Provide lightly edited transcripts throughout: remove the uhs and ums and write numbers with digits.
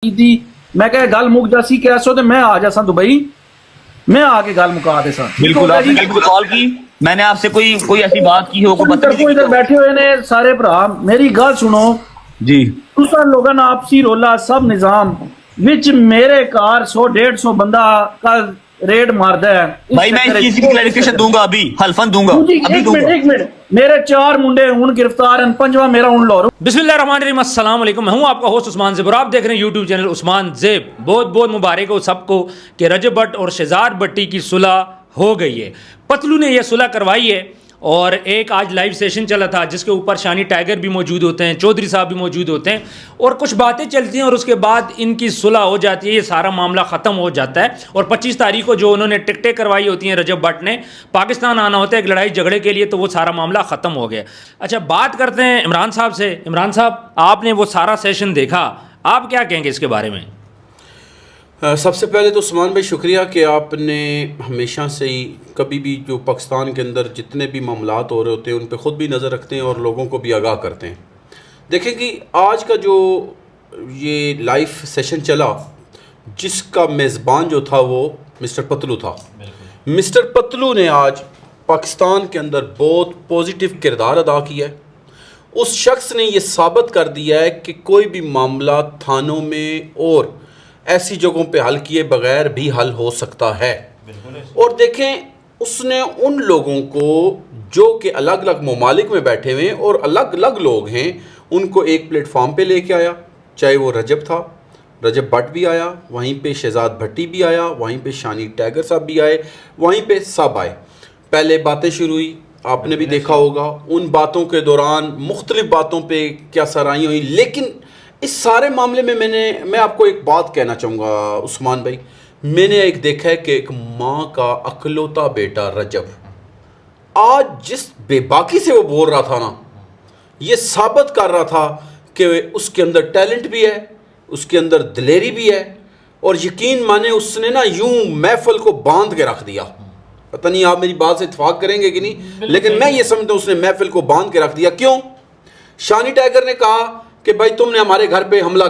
کی میں کہ گل مک جاسی کیسو تے میں آ جاساں دبئی میں آ کے گل مکا دے ساں بالکل آپ نے کل کال کی میں نے آپ سے کوئی ایسی بات کی ہو کوئی ادھر بیٹھے ہوئے نے سارے بھرا میری گل سنو جی تساں لوگاں نا آپسی رولا سب نظام وچ میرے کار 100-150 بندہ کا ریڈ ماردا ہے بھائی میں اس چیز کی کلیریفیکیشن دوں گا ابھی حلفن دوں گا ابھی دوں گا ایک منٹ میرے 4 منڈے ہن گرفتار ہیں 5واں میرا ہن لاہور بسم اللہ الرحمن الرحیم السلام علیکم میں ہوں آپ کا ہوسٹ عثمان زیب اور آپ دیکھ رہے ہیں یوٹیوب چینل عثمان زیب بہت بہت مبارک ہو سب کو کہ رجب بٹ اور شہزاد بٹی کی صلح ہو گئی ہے پتلو نے یہ صلح کروائی ہے اور ایک آج لائیو سیشن چلا تھا جس کے اوپر شانی ٹائیگر بھی موجود ہوتے ہیں چودھری صاحب بھی موجود ہوتے ہیں اور کچھ باتیں چلتی ہیں اور اس کے بعد ان کی صلح ہو جاتی ہے یہ سارا معاملہ ختم ہو جاتا ہے اور 25 تاریخ کو جو انہوں نے ٹکٹیں کروائی ہوتی ہیں رجب بٹ نے پاکستان آنا ہوتا ہے ایک لڑائی جھگڑے کے لیے تو وہ سارا معاملہ ختم ہو گیا. اچھا بات کرتے ہیں عمران صاحب سے. عمران صاحب آپ نے وہ سارا سیشن دیکھا آپ کیا کہیں گے اس کے بارے میں؟ سب سے پہلے تو عثمان بھائی شکریہ کہ آپ نے ہمیشہ سے ہی کبھی بھی جو پاکستان کے اندر جتنے بھی معاملات ہو رہے ہوتے ہیں ان پہ خود بھی نظر رکھتے ہیں اور لوگوں کو بھی آگاہ کرتے ہیں. دیکھیں کہ آج کا جو یہ لائیو سیشن چلا جس کا میزبان جو تھا وہ مسٹر پتلو تھا. مسٹر پتلو نے آج پاکستان کے اندر بہت پازیٹیو کردار ادا کیا ہے. اس شخص نے یہ ثابت کر دیا ہے کہ کوئی بھی معاملہ تھانوں میں اور ایسی جگہوں پہ حل کیے بغیر بھی حل ہو سکتا ہے. اور دیکھیں اس نے ان لوگوں کو جو کہ الگ الگ ممالک میں بیٹھے ہوئے اور الگ الگ لوگ ہیں ان کو ایک پلیٹ فارم پہ لے کے آیا. چاہے وہ رجب تھا رجب بٹ بھی آیا وہیں پہ شہزاد بھٹی بھی آیا وہیں پہ شانی ٹائیگر صاحب بھی آئے وہیں پہ سب آئے. پہلے باتیں شروع ہوئی آپ نے بھی دیکھا ہوگا ان باتوں کے دوران مختلف باتوں پہ کیا سرائیاں ہوئی. لیکن اس سارے معاملے میں میں آپ کو ایک بات کہنا چاہوں گا عثمان بھائی. میں نے ایک دیکھا ہے کہ ایک ماں کا اکلوتا بیٹا رجب آج جس بے باکی سے وہ بول رہا تھا نا یہ ثابت کر رہا تھا کہ اس کے اندر ٹیلنٹ بھی ہے اس کے اندر دلیری بھی ہے اور یقین مانے اس نے نا یوں محفل کو باندھ کے رکھ دیا. پتہ نہیں آپ میری بات سے اتفاق کریں گے کہ نہیں لیکن میں یہ سمجھتا ہوں اس نے محفل کو باندھ کے رکھ دیا. کیوں؟ شانی ٹائیگر نے کہا کہ بھائی تم نے ہمارے گھر پہ حملہ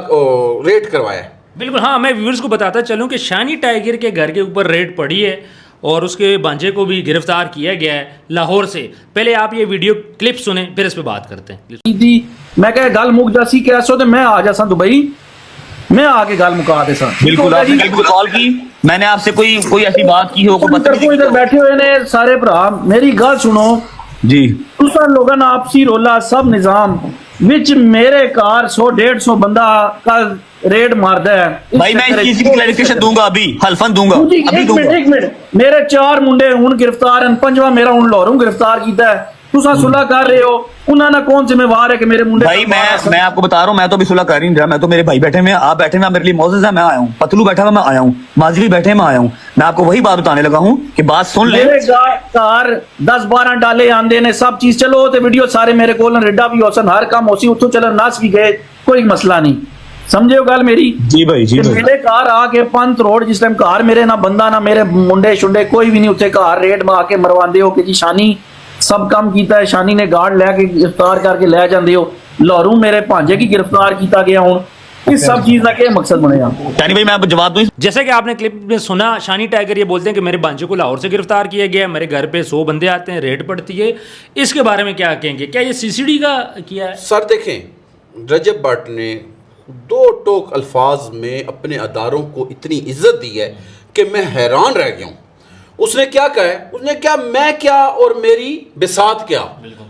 ریڈ کروایا ہے. بالکل ہاں میں ویورز کو بتاتا چلوں کہ شانی ٹائیگر کے گھر کے اوپر ریڈ پڑی ہے اور اس کے بانجے کو بھی گرفتار کیا گیا ہے لاہور سے. پہلے آپ یہ ویڈیو کلپ سنیں پھر اس پہ بات کرتے ہیں. میں کہ گل مک جاسی کیسو تے میں آ جاساں دبئی میں آ کے گل مکا دے ساں. بالکل آپ نے کل کال کی میں نے آپ سے کوئی ایسی بات کی ہو کوئی ادھر بیٹھے ہوئے نے سارے بھرا میری گل سنو جی تساں لوگاں نا آپسی رولا سب نظام وچ میرے کار 100-150 بندہ کا ریڈ ماردا ہے. بھائی میں اس چیز کی کلیریفیکیشن دوں گا ابھی حلفن دوں گا ابھی دوں گا. ایک منٹ میرے 4 منڈے ہن گرفتار ہیں 5واں میرا ہن لاہوروں گرفتار کیتا ہے. تساں صلح کر رہے ہو انہاں نا کون ذمہ وار ہے کہ میرے منڈے بھائی میں آپ کو بتا رہا ہوں میں تو ابھی صلح کر ہی نہیں رہا. میں تو میرے بھائی بیٹھے ہوئے ہیں آپ بیٹھے ہوئے میرے لیے معزز ہے میں آیا ہوں. پتلو بیٹھا ہوا میں آیا ہوں ماضی بھی بیٹھے میں آیا ہوں. میں آپ کو وہی بات بتانے لگا ہوں کہ بات سن لیں. میرے کار 10-12 ڈالے آندے نے سب چیز چلو تے ویڈیو سارے میرے کول ریڈا بھی ہوسن ہر کام ہوسی اتھوں چلن ناس بھی گئے کوئی مسئلہ نہیں. سمجھے ہو گل میری؟ جی بھائی جی میرے کار آ کے پنت روڈ جس ٹائم کار میرے نہ بندہ نہ میرے منڈے شنڈے کوئی بھی نہیں اتنے کار ریڈ ما کے مرواندے ہو کہ جی شانی سب کام کیتا ہے. شانی نے گارڈ لے کے گرفتار کر کے لے جاندے ہو لاہوروں میرے بھانجے کی گرفتار کیتا گیا ہوں. اس سب چیز کا کیا مقصد بنے گا؟ شانی بھائی میں آپ کو جواب دوں. جیسے کہ آپ نے کلپ میں سنا شانی ٹائیگر یہ بولتے ہیں کہ میرے بانجے کو لاہور سے گرفتار کیا گیا ہے میرے گھر پہ 100 بندے آتے ہیں ریڈ پڑتی ہے. اس کے بارے میں کیا کہیں گے؟ کیا یہ CCD کا کیا ہے؟ سر دیکھیں رجب بٹ نے 2 ٹوک الفاظ میں اپنے اداروں کو اتنی عزت دی ہے کہ میں حیران رہ گیا ہوں. اس نے کیا کہا ہے اس نے کیا میں کیا اور میری بساط کیا.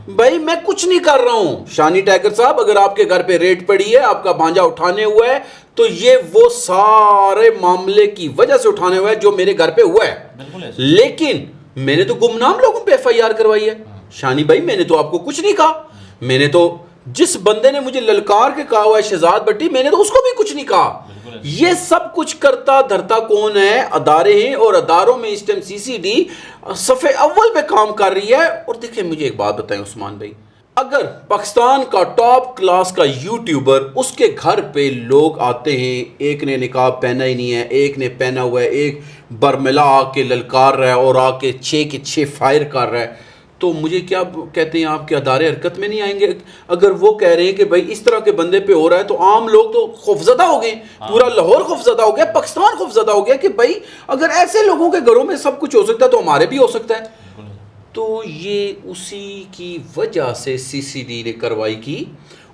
بھائی میں کچھ نہیں کر رہا ہوں. شانی ٹائیگر صاحب اگر آپ کے گھر پہ ریڈ پڑی ہے آپ کا بھانجا اٹھانے ہوا ہے تو یہ وہ سارے معاملے کی وجہ سے اٹھانے ہوا ہے جو میرے گھر پہ ہوا ہے. لیکن میں نے تو گمنام لوگوں پہ FIR کروائی ہے. شانی بھائی میں نے تو آپ کو کچھ نہیں کہا. میں نے تو جس بندے نے مجھے للکار کے کہا ہوا ہے شہزاد بٹی میں نے تو اس کو بھی کچھ نہیں کہا. یہ سب کچھ کرتا دھرتا کون ہے؟ ادارے ہیں اور اداروں میں اس ٹائم CCD صفحے اول پہ کام کر رہی ہے. اور دیکھیں مجھے ایک بات بتائیں عثمان بھائی اگر پاکستان کا ٹاپ کلاس کا یوٹیوبر اس کے گھر پہ لوگ آتے ہیں ایک نے نقاب پہنا ہی نہیں ہے ایک نے پہنا ہوا ہے ایک برملا آ کے للکار رہا ہے اور آ کے 6 کے 6 فائر کر رہا ہے تو مجھے کیا کہتے ہیں آپ کے ادارے حرکت میں نہیں آئیں گے؟ اگر وہ کہہ رہے ہیں کہ بھائی اس طرح کے بندے پہ ہو رہا ہے تو عام لوگ تو خوفزدہ ہو گئے، پورا لاہور خوفزدہ ہو گیا، پاکستان خوفزدہ ہو گیا کہ بھائی اگر ایسے لوگوں کے گھروں میں سب کچھ ہو سکتا ہے تو ہمارے بھی ہو سکتا ہے۔ تو یہ اسی کی وجہ سے سی سی ڈی نے کارروائی کی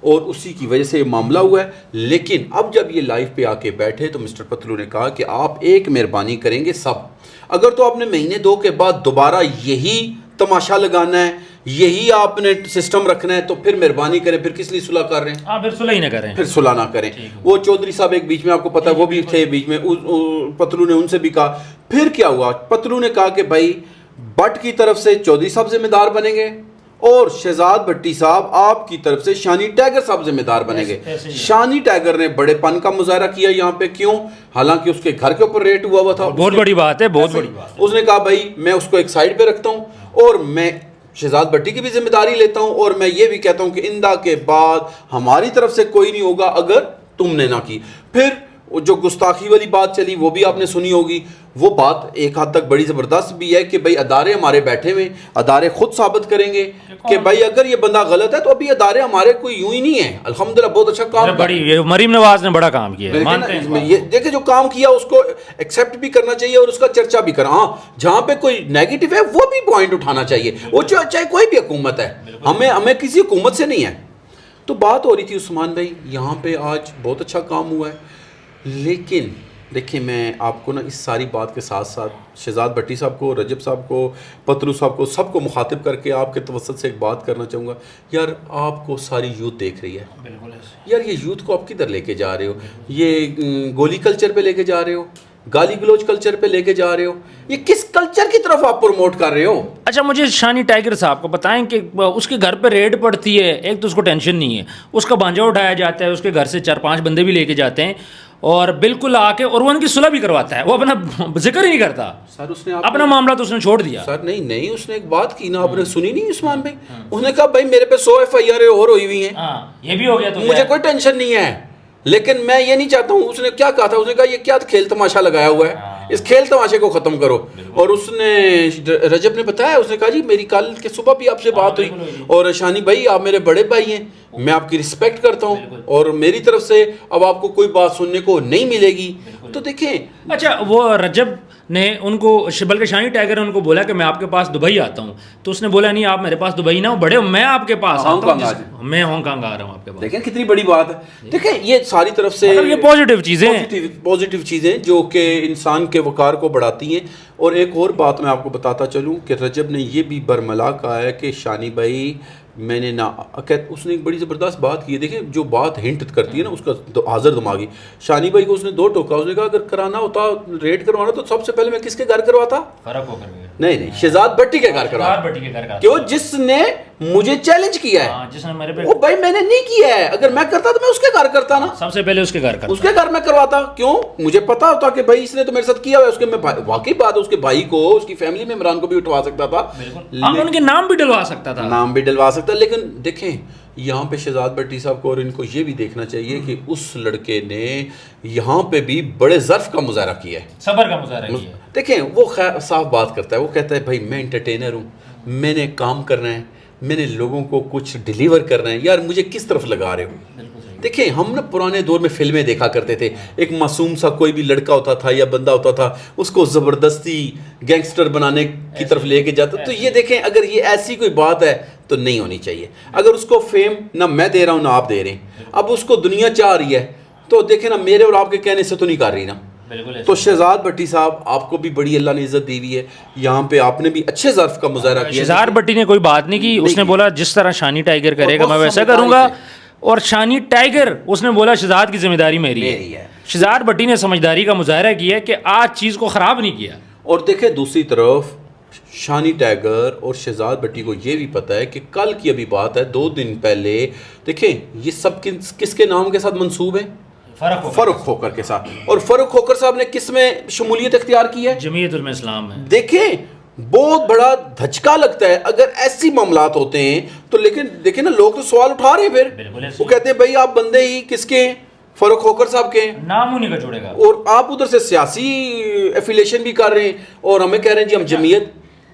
اور اسی کی وجہ سے یہ معاملہ ہوا ہے۔ لیکن اب جب یہ لائیو پہ آ کے بیٹھے تو مسٹر پتلو نے کہا کہ آپ ایک مہربانی کریں گے سب، اگر تو آپ نے مہینے 2 کے بعد دوبارہ یہی تماشا لگانا ہے، یہی آپ نے سسٹم رکھنا ہے تو پھر مہربانی کریں، پھر کس لیے صلح کر رہے ہیں؟ پھر صلح ہی نہ کریں، پھر صلح نہ کریں۔ وہ چودھری صاحب ایک بیچ میں آپ کو پتا ہے وہ بھی تھے بیچ میں، پتلو نے ان سے بھی کہا۔ پھر کیا ہوا؟ پتلو نے کہا کہ بھائی بٹ کی طرف سے چودھری صاحب ذمہ دار بنیں گے اور شہزاد بھٹی صاحب آپ کی طرف سے شانی ٹیگر صاحب ذمہ دار بنیں گے۔ شانی ٹیگر نے بڑے پن کا مظاہرہ کیا یہاں پہ، کیوں؟ حالانکہ اس کے گھر کے اوپر ریٹ ہوا تھا، بہت بڑی بات ہے، بہت بڑی بات۔ اس نے کہا بھائی میں اس کو ایک سائڈ پہ رکھتا ہوں اور میں شہزاد بھٹی کی بھی ذمہ داری لیتا ہوں، اور میں یہ بھی کہتا ہوں کہ اندہ کے بعد ہماری طرف سے کوئی نہیں ہوگا اگر تم نے نہ کی۔ پھر جو گستاخی والی بات چلی وہ بھی آپ نے سنی ہوگی، وہ بات ایک حد تک بڑی زبردست بھی ہے کہ بھائی ادارے ہمارے بیٹھے ہوئے، ادارے خود ثابت کریں گے کہ بھائی اگر یہ بندہ غلط ہے تو ابھی ادارے ہمارے کوئی یوں ہی نہیں ہے، الحمدللہ بہت اچھا کام بڑی مریم نواز نے بڑا کام کیا ہے، یہ دیکھیں جو کام کیا اس کو ایکسیپٹ بھی کرنا چاہیے اور اس کا چرچا بھی کرنا۔ ہاں جہاں پہ کوئی نیگیٹو ہے وہ بھی پوائنٹ اٹھانا چاہیے، وہ چاہے کوئی بھی حکومت ہے، ہمیں کسی حکومت سے نہیں ہے۔ تو بات ہو رہی تھی عثمان بھائی یہاں پہ آج بہت اچھا کام ہوا ہے، لیکن دیکھیں میں آپ کو نا اس ساری بات کے ساتھ ساتھ شہزاد بھٹی صاحب کو، رجب صاحب کو، پتلو صاحب کو، سب کو مخاطب کر کے آپ کے توسط سے ایک بات کرنا چاہوں گا۔ یار آپ کو ساری یوتھ دیکھ رہی ہے، یار یہ یوتھ کو آپ کدھر لے کے جا رہے ہو؟ یہ گولی کلچر پہ لے کے جا رہے ہو، گالی گلوچ کلچر پہ لے کے جا رہے ہو، یہ کس کلچر کی طرف آپ پروموٹ کر رہے ہو؟ اچھا مجھے شانی ٹائگر صاحب کو بتائیں کہ اس کے گھر پہ ریڈ پڑتی ہے، ایک تو اس کو ٹینشن نہیں ہے، اس کا بانجا اٹھایا جاتا ہے، اس کے گھر سے 4-5 بندے بھی لے کے جاتے ہیں اور بالکل آ کے اور وہ ان کی صلح بھی کرواتا ہے، وہ اپنا ذکر ہی نہیں کرتا سر اس نے اپنا معاملہ تو اس نے چھوڑ دیا۔ سر نہیں اس نے ایک بات کی نا، آپ نے سنی نہیں عثمان بھائی؟ اس نے کہا بھائی میرے پہ 100 FIR اور ہوئی ہوئی ہیں، یہ بھی ہو گیا تو مجھے کوئی ٹینشن نہیں ہے، لیکن میں یہ نہیں چاہتا ہوں۔ اس نے کیا کہا تھا؟ اس نے کہا یہ کیا کھیل تماشا لگایا ہوا ہے، اس کھیل تماشے کو ختم کرو۔ اور اس نے رجب نے بتایا، اس نے کہا جی میری کل کے صبح بھی آپ سے بات ہوئی اور شانی بھائی آپ میرے بڑے بھائی ہیں، میں آپ کی رسپیکٹ کرتا ہوں اور میری طرف سے اب آپ کو کوئی بات سننے کو نہیں ملے گی۔ تو دیکھیں اچھا وہ رجب نے ان کو بلکہ شانی ٹائگر نے ان کو بولا کہ میں آپ کے پاس دبئی آتا ہوں، تو اس نے بولا نہیں آپ میرے پاس دبئی نہ ہو، بڑے میں آپ کے پاس آتا ہوں، میں ہانگ کانگ آ رہا ہوں آپ کے پاس۔ دیکھیں کتنی بڑی بات ہے، دیکھیں یہ ساری طرف سے یہ پازیٹیو چیزیں ہیں، پازیٹیو چیزیں جو کہ انسان کے وقار کو بڑھاتی ہیں۔ اور ایک اور بات میں آپ کو بتاتا چلوں کہ رجب نے یہ بھی برملا کہا ہے کہ شانی بھائی میں نے نہ، اس نے ایک بڑی زبردست بات کی ہے، دیکھیں جو بات ہنٹ کرتی ہے نا اس کا حاضر دماغی، شانی بھائی کو اس نے 2 ٹوکا، اس نے کہا اگر کرانا ہوتا ریڈ کروانا تو سب سے پہلے میں کس کے گھر کرواتا؟ فرق ہو کر نہیں شہزاد بھٹی کے گھر کرواتا، کیوں؟ جس نے مجھے چیلنج کیا ہے، جس نے میرے پہ وہ بھائی میں نے نہیں کیا ہے، اگر میں کرتا تو میں اس کے گھر کرتا نا، سب سے پہلے اس کے گھر کرتا، اس کے گھر میں کرواتا، کیوں؟ مجھے پتا ہوتا کہ بھائی اس نے تو میرے ساتھ کیا ہوا ہے، اس کے میں واقعی بات اس کے بھائی کو، اس کی فیملی ممبران کو بھی اٹھوا سکتا تھا، ان کے نام بھی ڈلوا سکتا تھا، نام بھی ڈلوا سکتا، لیکن دیکھیں یہاں پہ شہزاد بھٹی صاحب کو اور ان کو یہ بھی دیکھنا چاہیے کہ اس لڑکے نے یہاں پہ بھی بڑے ظرف کا مظاہرہ کیا ہے، صبر کا مظاہرہ کیا ہے۔ دیکھیں وہ صاف بات کرتا ہے، وہ کہتا ہے بھائی میں انٹرٹینر ہوں، میں نے کام کرنا ہے، میں نے لوگوں کو کچھ ڈیلیور کرنا ہے، یار مجھے کس طرف لگا رہے ہو؟ دیکھیں ہم نا پرانے دور میں فلمیں دیکھا کرتے تھے، ایک معصوم سا کوئی بھی لڑکا ہوتا تھا یا بندہ ہوتا تھا، اس کو زبردستی گینگسٹر بنانے کی طرف لے کے جاتا، تو یہ دیکھیں اگر یہ ایسی کوئی بات ہے تو نہیں ہونی چاہیے۔ اگر اس کو فیم نہ میں دے رہا ہوں نہ آپ دے رہے ہیں، اب اس کو دنیا چاہ رہی ہے تو دیکھیں نا میرے اور آپ کے کہنے سے تو نہیں کر رہی نا۔ تو شہزاد بھٹی صاحب آپ کو بھی بڑی اللہ نے عزت دی ہوئی ہے، یہاں پہ آپ نے بھی اچھے ظرف کا مظاہرہ کیا۔ شہزاد بھٹی نے کوئی بات نہیں کی، اس نے بولا جس طرح شانی ٹائگر کرے گا میں ویسا کروں گا، اور شانی ٹائگر اس نے بولا شہزاد کی ذمہ داری میری ہے۔ شہزاد بھٹی نے سمجھداری کا مظاہرہ کیا کہ آج چیز کو خراب نہیں کیا۔ اور دیکھیں دوسری طرف شانی ٹائگر اور شہزاد بھٹی کو یہ بھی پتا ہے کہ کل کی ابھی بات ہے 2 دن پہلے، دیکھیں یہ سب کس کے نام کے ساتھ منسوب ہے؟ فاروق کھوکر کے ساتھ، اور فاروق کھوکر صاحب نے کس میں شمولیت اختیار کی ہے؟ جمعیت علماء اسلام میں۔ دیکھیں بہت بڑا دھچکا لگتا ہے اگر ایسی معاملات ہوتے ہیں تو، لیکن دیکھیں نا لوگ تو سوال اٹھا رہے ہیں، پھر وہ کہتے ہیں بھائی آپ بندے ہی کس کے ہیں؟ فاروق کھوکر صاحب کے ہیں، نام انہیں کا جوڑے گا، اور آپ ادھر سے سیاسی ایفیلیشن بھی کر رہے ہیں اور ہمیں کہہ رہے ہیں جی ہم جمعیت۔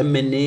MNA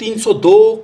302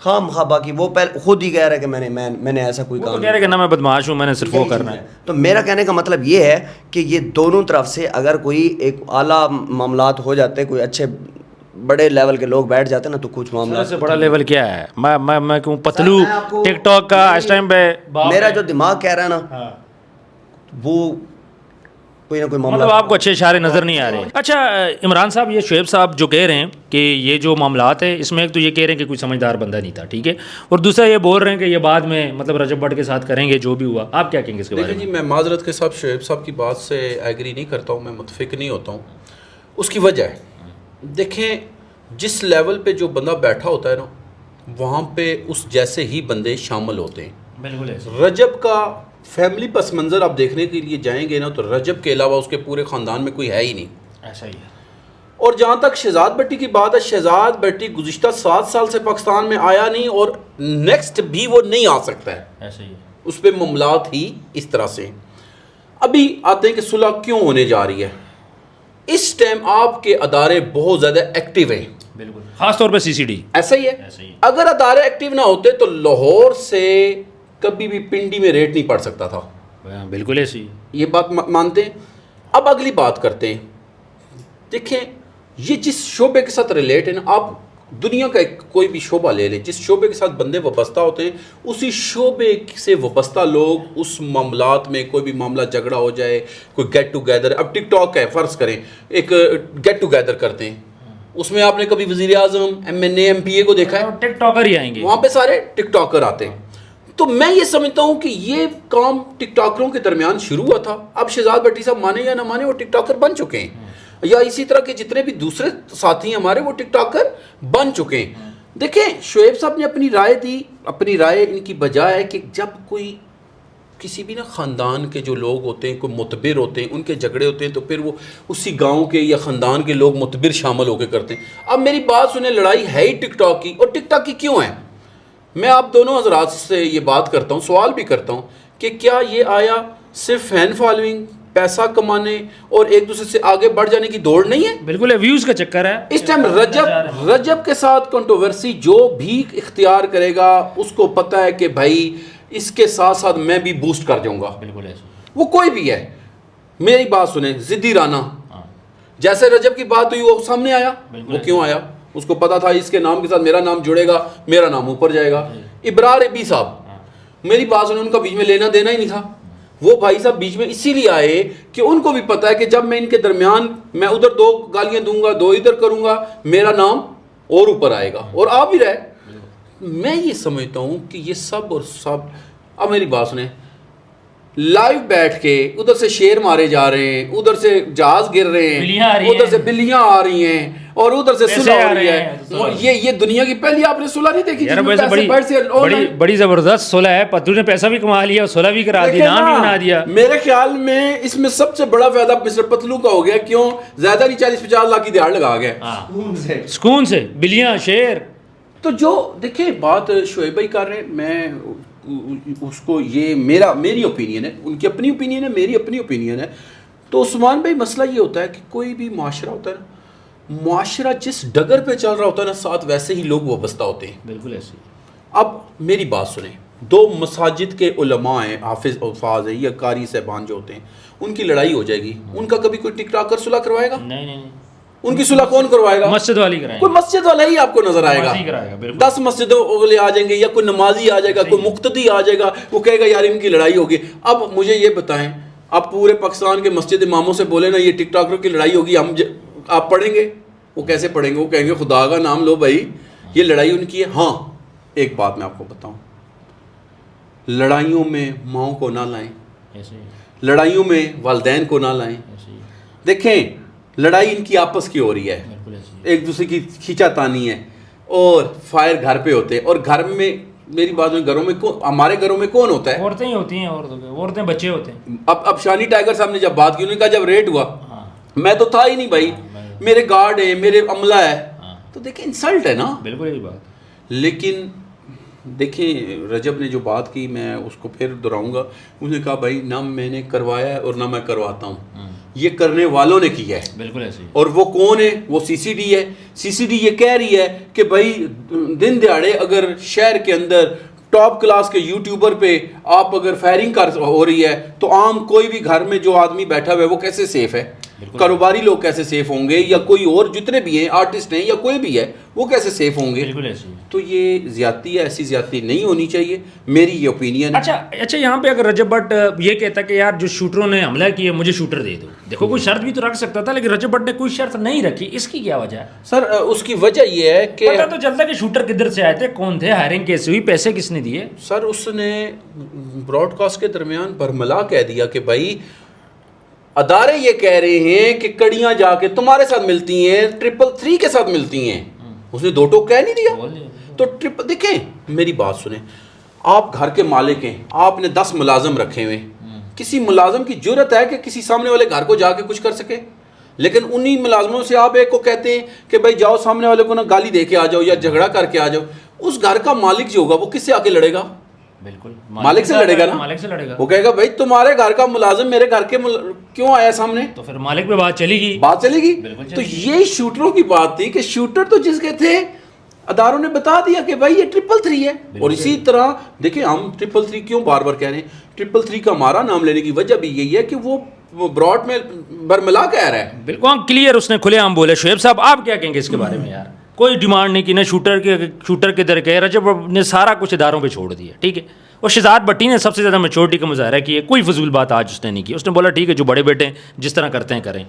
خام خواہ باقی وہ پہلے خود ہی کہہ رہا ہے کہ میں نے ایسا کوئی وہ تو کام کہہ رہے کہ نا میں بدماش ہوں، میں نے صرف وہ کرنا ہے. تو میرا کہنے کا مطلب یہ ہے کہ یہ دونوں طرف سے اگر کوئی ایک اعلیٰ معاملات ہو جاتے ہیں، کوئی اچھے بڑے لیول کے لوگ بیٹھ جاتے ہیں نا، تو کچھ معاملات سے بڑا لیول کیا ہے؟ میں کیوں پتلو ٹک ٹاک کا اس ٹائم پہ میرا جو دماغ کہہ رہا ہے نا وہ کوئی نہ کوئی معاملہ، مطلب آپ کو اچھے اشارے نظر نہیں آ رہے. اچھا عمران صاحب، یہ شعیب صاحب جو کہہ رہے ہیں کہ یہ جو معاملات ہیں اس میں ایک تو یہ کہہ رہے ہیں کہ کوئی سمجھدار بندہ نہیں تھا، ٹھیک ہے، اور دوسرا یہ بول رہے ہیں کہ یہ بعد میں مطلب رجب بٹ کے ساتھ کریں گے جو بھی ہوا. آپ کیا کہیں گے اس کے بارے دیکھیں میں؟ جی، میں معذرت کے ساتھ شعیب صاحب کی بات سے ایگری نہیں کرتا ہوں، میں متفق نہیں ہوتا ہوں. اس کی وجہ ہے، دیکھیں جس لیول پہ جو بندہ بیٹھا ہوتا ہے نا، وہاں پہ اس جیسے ہی بندے شامل ہوتے ہیں. بالکل ایسے. رجب کا فیملی پس منظر آپ دیکھنے کے لیے جائیں گے نا، تو رجب کے علاوہ اس کے پورے خاندان میں کوئی ہے ہی نہیں. ایسا ہی ہے. اور جہاں تک شہزاد بٹی کی بات ہے، شہزاد بٹی گزشتہ 7 سال سے پاکستان میں آیا نہیں اور نیکسٹ بھی وہ نہیں آ سکتا ہے. ایسا ہی ہے. اس پہ معاملات ہی اس طرح سے. ابھی آتے ہیں کہ صلح کیوں ہونے جا رہی ہے. اس ٹائم آپ کے ادارے بہت زیادہ ایکٹیو ہیں. بالکل، خاص طور پہ سی سی ڈی. ایسا ہی ہے. ایسا ہی ہے. اگر ادارے ایکٹیو نہ ہوتے تو لاہور سے کبھی بھی پنڈی میں ریٹ نہیں پڑ سکتا تھا. بالکل ایسی ہے. یہ بات مانتے ہیں. اب اگلی بات کرتے ہیں. دیکھیں یہ جس شعبے کے ساتھ ریلیٹ ہے نا، آپ دنیا کا کوئی بھی شعبہ لے لیں، جس شعبے کے ساتھ بندے وابستہ ہوتے ہیں اسی شعبے سے وابستہ لوگ اس معاملات میں، کوئی بھی معاملہ جھگڑا ہو جائے، کوئی گیٹ ٹوگیدر، اب ٹک ٹاک ہے فرض کریں، ایک گیٹ ٹوگیدر کرتے ہیں، اس میں آپ نے کبھی وزیر اعظم، ایم این اے، ایم پی اے کو دیکھا ہے؟ ٹک ٹاکر ہی آئیں گے وہاں پہ سارے ٹک ٹاکر آتے ہیں. تو میں یہ سمجھتا ہوں کہ یہ کام ٹک ٹاکروں کے درمیان شروع ہوا تھا. اب شہزاد بٹی صاحب مانے یا نہ مانے، وہ ٹک ٹاکر بن چکے ہیں. یا اسی طرح کے جتنے بھی دوسرے ساتھی ہیں ہمارے، وہ ٹک ٹاکر بن چکے ہیں. دیکھیں شعیب صاحب نے اپنی رائے دی. اپنی رائے ان کی بجائے کہ جب کوئی کسی بھی نا خاندان کے جو لوگ ہوتے ہیں، کوئی متبر ہوتے ہیں، ان کے جھگڑے ہوتے ہیں، تو پھر وہ اسی گاؤں کے یا خاندان کے لوگ متبر شامل ہو کے کرتے ہیں. اب میری بات سنیں، لڑائی ہے ہی ٹک ٹاک کی. اور ٹک ٹاک کی کیوں ہے؟ میں آپ دونوں حضرات سے یہ بات کرتا ہوں، سوال بھی کرتا ہوں کہ کیا یہ آیا صرف فین فالوئنگ، پیسہ کمانے اور ایک دوسرے سے آگے بڑھ جانے کی دوڑ نہیں ہے؟ بالکل ہے، ویوز کا چکر ہے. اس ٹائم رجب کے ساتھ کنٹروورسی جو بھی اختیار کرے گا اس کو پتہ ہے کہ بھائی اس کے ساتھ ساتھ میں بھی بوسٹ کر جاؤں گا. بالکل ایسے. وہ کوئی بھی ہے. میری بات سنیں، ضدی رانا جیسے رجب کی بات ہوئی وہ سامنے آیا. وہ کیوں آیا؟ اس کو پتا تھا اس کے نام کے ساتھ میرا نام جڑے گا، میرا نام اوپر جائے گا. ابرار ابی صاحب، میری بات سنیں، ان کا بیچ میں لینا دینا ہی نہیں تھا. وہ بھائی صاحب بیچ میں اسی لیے آئے کہ ان کو بھی پتا ہے کہ جب میں ان کے درمیان میں ادھر 2 گالیاں دوں گا، 2 ادھر کروں گا، میرا نام اور اوپر آئے گا اور آ بھی رہے. میں یہ سمجھتا ہوں کہ یہ سب اور سب، اب میری بات سنیں، لائیو بیٹھ کے ادھر سے شیر مارے جا رہے ہیں، ادھر سے جہاز گر رہے ہیں، ادھر سے بلیاں آ رہی ہیں اور ادھر سے صلح ہو رہی ہے. یہ دنیا کی پہلی آپ نے صلح نہیں دیکھی؟ بڑی زبردست صلح ہے. پتلو نے پیسہ بھی کما لیا، صلح بھی کرا دی، نام بھی بنا دیا. میرے خیال میں اس میں سب سے بڑا فائدہ مسٹر پتلو کا ہو گیا. کیوں؟ زیادہ نہیں 40-50 لاکھ کی دیہڑ لگا گیا سکون سے، بلیاں، شیر. تو جو دیکھیں بات شعیب بھائی کر رہے ہیں، میں اس کو، یہ میری اوپینین ہے، ان کی اپنی اوپینین ہے، میری اپنی اوپینین ہے. تو عثمان بھائی مسئلہ یہ ہوتا ہے کہ کوئی بھی معاشرہ ہوتا ہے نا، معاشرہ جس ڈگر پہ چل رہا ہوتا ہے نا، ساتھ ویسے ہی لوگ وابستہ ہوتے ہیں. بالکل ایسے. اب میری بات سنیں، 2 مساجد کے علماء ہیں، حافظ الفاظ ہیں یا قاری صاحبان جو ہوتے ہیں، ان کی لڑائی ہو جائے گی، ان کا کبھی کوئی ٹک ٹاکر صلح کروائے گا؟ نہیں. ان کی صلح کون کروائے گا؟ مسجد والی کرائیں گے. کوئی مسجد والا ہی آپ کو نظر آئے گا. 10 مسجدوں والے آ جائیں گے، یا کوئی نمازی آ جائے گا، کوئی مقتدی آ جائے گا، وہ کہے گا یار ان کی لڑائی ہوگی. اب مجھے یہ بتائیں، آپ پورے پاکستان کے مسجد اماموں سے بولے نا یہ ٹک ٹاکروں کی لڑائی ہوگی، آپ پڑھیں گے؟ وہ کیسے پڑھیں گے؟ وہ کہیں گے خدا کا نام لو بھائی، یہ لڑائی ان کی ہے. ہاں ایک بات میں آپ کو بتاؤں، لڑائیوں میں ماؤں کو نہ لائیں، لڑائیوں میں والدین کو نہ لائیں. دیکھیں لڑائی ان کی آپس کی ہو رہی ہے، ایک دوسرے کی کھینچا تانی ہے، اور فائر گھر پہ ہوتے ہیں. اور گھر میں، میری بات میں، گھروں میں ہمارے گھروں میں کون ہوتا ہے؟ عورتیں ہی ہوتی ہیں. عورتیں بچے ہوتے ہیں. اب شانی ٹائگر صاحب نے جب بات کی، انہوں نے کہا جب ریٹ ہوا میں تو تھا ہی نہیں بھائی، میرے گارڈ ہیں، میرے عملہ ہے. تو دیکھیں انسلٹ ہے نا. بالکل یہی بات. لیکن دیکھیں رجب نے جو بات کی، میں اس کو پھر دہراؤں گا. انہوں نے کہا بھائی نہ میں نے کروایا ہے اور نہ میں کرواتا ہوں. یہ کرنے والوں نے کیا ہے. بالکل ایسے ہی. اور وہ کون ہے؟ وہ سی سی ڈی ہے. سی سی ڈی یہ کہہ رہی ہے کہ بھائی دن دیہڑے اگر شہر کے اندر ٹاپ کلاس کے یوٹیوبر پہ آپ اگر فائرنگ ہو رہی ہے تو عام کوئی بھی گھر میں جو آدمی بیٹھا ہوا ہے وہ کیسے سیف ہے؟ کاروباری لوگ کیسے سیف ہوں گے، یا کوئی اور جتنے بھی ہیں آرٹسٹ ہیں یا کوئی بھی ہے وہ کیسے سیف ہوں گے؟ بالکل ایسے ہی. تو یہ زیادتی ہے، ایسی زیادتی نہیں ہونی چاہیے، میری یہ اوپینین ہے. اچھا یہاں پہ اگر رجب بٹ یہ کہتا ہے کہ یار جو شوٹروں نے حملہ کیا مجھے شوٹر دے دو، دیکھو کوئی شرط بھی تو رکھ سکتا تھا، لیکن رجب بٹ نے کوئی شرط نہیں رکھی. اس کی کیا وجہ ہے؟ سر اس کی وجہ یہ ہے کہ پتہ تو چلتا کہ شوٹر کدھر سے آئے تھے، کون تھے، ہائرنگ کیسے ہوئی، پیسے کس نے دیے. سر اس نے براڈ کاسٹ کے درمیان برملا کہہ دیا کہ بھائی ادارے یہ کہہ رہے ہیں کہ کڑیاں جا کے تمہارے ساتھ ملتی ہیں، 333 کے ساتھ ملتی ہیں. اس نے دو ٹوک کہہ نہیں دیا. تو دیکھیں میری بات سنیں، آپ گھر کے مالک ہیں، آپ نے 10 ملازم رکھے ہوئے، کسی ملازم کی جرت ہے کہ کسی سامنے والے گھر کو جا کے کچھ کر سکے؟ لیکن انہی ملازموں سے آپ ایک کو کہتے ہیں کہ بھائی جاؤ سامنے والے کو نا گالی دے کے آ جاؤ یا جھگڑا کر کے آ جاؤ. اس گھر کا مالک جو ہوگا وہ کس سے آ کے لڑے گا؟ بالکل مالک سے لڑے گا نا. مالک سے لڑے گا. وہ کہے گا بھائی تمہارے گھر کا ملازم میرے گھر کے کیوں آیا سامنے؟ تو پھر مالک پہ بات چلے گی. بات چلے گی. بالکل تو یہ شوٹروں کی بات تھی کہ شوٹر تو جس کے تھے اداروں نے بتا دیا کہ بھائی یہ 333 ہے. اور اسی طرح دیکھیں ہم 333 کیوں بار بار کہہ رہے ہیں؟ 333 کا ہمارا نام لینے کی وجہ بھی یہی ہے کہ وہ براڈ میں برملا کہہ رہا ہے. بالکل کلیئر اس نے کھلے عام بولے. شعیب صاحب آپ کیا کہیں گے اس کے بارے میں؟ یار کوئی ڈیمانڈ نہیں کی نہ شوٹر کے در کے. رجب نے سارا کچھ اداروں پہ چھوڑ دیا، ٹھیک ہے. اور شہزاد بٹی نے سب سے زیادہ میچورٹی کا مظاہرہ کیا، کوئی فضول بات آج اس نے نہیں کی. اس نے بولا ٹھیک ہے جو بڑے بیٹے ہیں جس طرح کرتے ہیں کریں.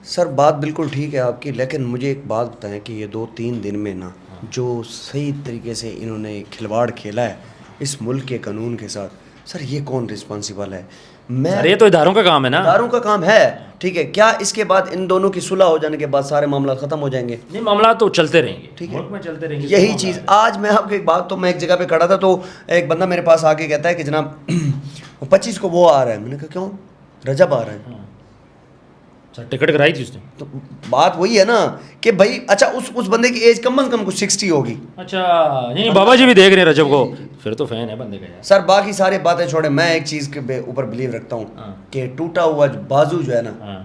سر بات بالکل ٹھیک ہے آپ کی، لیکن مجھے ایک بات بتائیں کہ یہ 2-3 دن میں نا جو صحیح طریقے سے انہوں نے کھلواڑ کھیلا ہے اس ملک کے قانون کے ساتھ، سر یہ کون رسپانسیبل ہے؟ یہ تو اداروں کا کام ہے نا. اداروں کا کام ہے، ٹھیک ہے. کیا اس کے بعد ان دونوں کی صلح ہو جانے کے بعد سارے معاملات ختم ہو جائیں گے؟ نہیں، معاملات تو چلتے رہیں گے، ٹھیک ہے، ملک میں چلتے رہیں گے. یہی چیز آج میں آپ کو ایک بات، تو میں ایک جگہ پہ کھڑا تھا تو ایک بندہ میرے پاس آ کے کہتا ہے کہ جناب 25 کو وہ آ رہا ہے. میں نے کہا کیوں؟ رجب آ رہا ہے. ٹکٹ کرائی تھی اس نے. تو بات وہی ہے نا کہ بھائی اچھا اس بندے کی ایج کم از کم کچھ 60 ہوگی. اچھا نہیں بابا جی بھی دیکھ رہے ہیں رجب کو، پھر تو فین ہے بندے کا. سر باقی ساری باتیں چھوڑے، میں ایک چیز کے اوپر بلیو رکھتا ہوں کہ ٹوٹا ہوا بازو جو ہے نا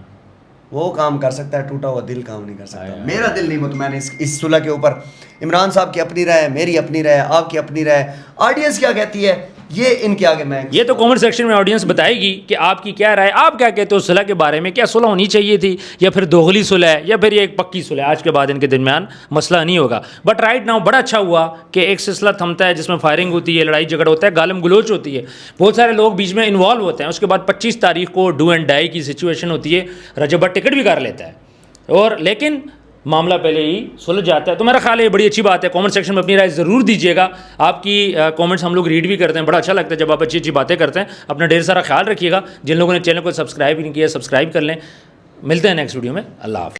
وہ کام کر سکتا ہے، ٹوٹا ہوا دل کام نہیں کر سکتا. میرا دل نہیں مطمئن اس صلح کے اوپر. عمران صاحب کی اپنی رائے ہے، میری اپنی رائے ہے، آپ کی اپنی رائے ہے، آڈینس کیا کہتی ہے یہ ان کے آگے میں یہ تو کامنٹ سیکشن میں آڈینس بتائے گی کہ آپ کی کیا رائے، آپ کیا کہتے ہو صلح کے بارے میں. کیا صلح ہونی چاہیے تھی یا پھر دوغلی صلح ہے یا پھر یہ ایک پکی صلح ہے؟ آج کے بعد ان کے درمیان مسئلہ نہیں ہوگا. بٹ رائٹ ناؤ بڑا اچھا ہوا کہ ایک سلسلہ تھمتا ہے جس میں فائرنگ ہوتی ہے، لڑائی جھگڑا ہوتا ہے، گالم گلوچ ہوتی ہے، بہت سارے لوگ بیچ میں انوالو ہوتے ہیں. اس کے بعد 25 تاریخ کو ڈو اینڈ ڈائی کی سچویشن ہوتی ہے. رجب بٹ ٹکٹ بھی کر لیتا ہے اور لیکن معاملہ پہلے ہی سلجھ جاتا ہے. تو میرا خیال ہے یہ بڑی اچھی بات ہے. کامنٹ سیکشن میں اپنی رائے ضرور دیجیے گا. آپ کی کامنٹس ہم لوگ ریڈ بھی کرتے ہیں، بڑا اچھا لگتا ہے جب آپ اچھی اچھی باتیں کرتے ہیں. اپنا ڈھیر سارا خیال رکھیے گا. جن لوگوں نے چینل کو سبسکرائب نہیں کیا سبسکرائب کر لیں. ملتے ہیں نیکسٹ ویڈیو میں. اللہ حافظ.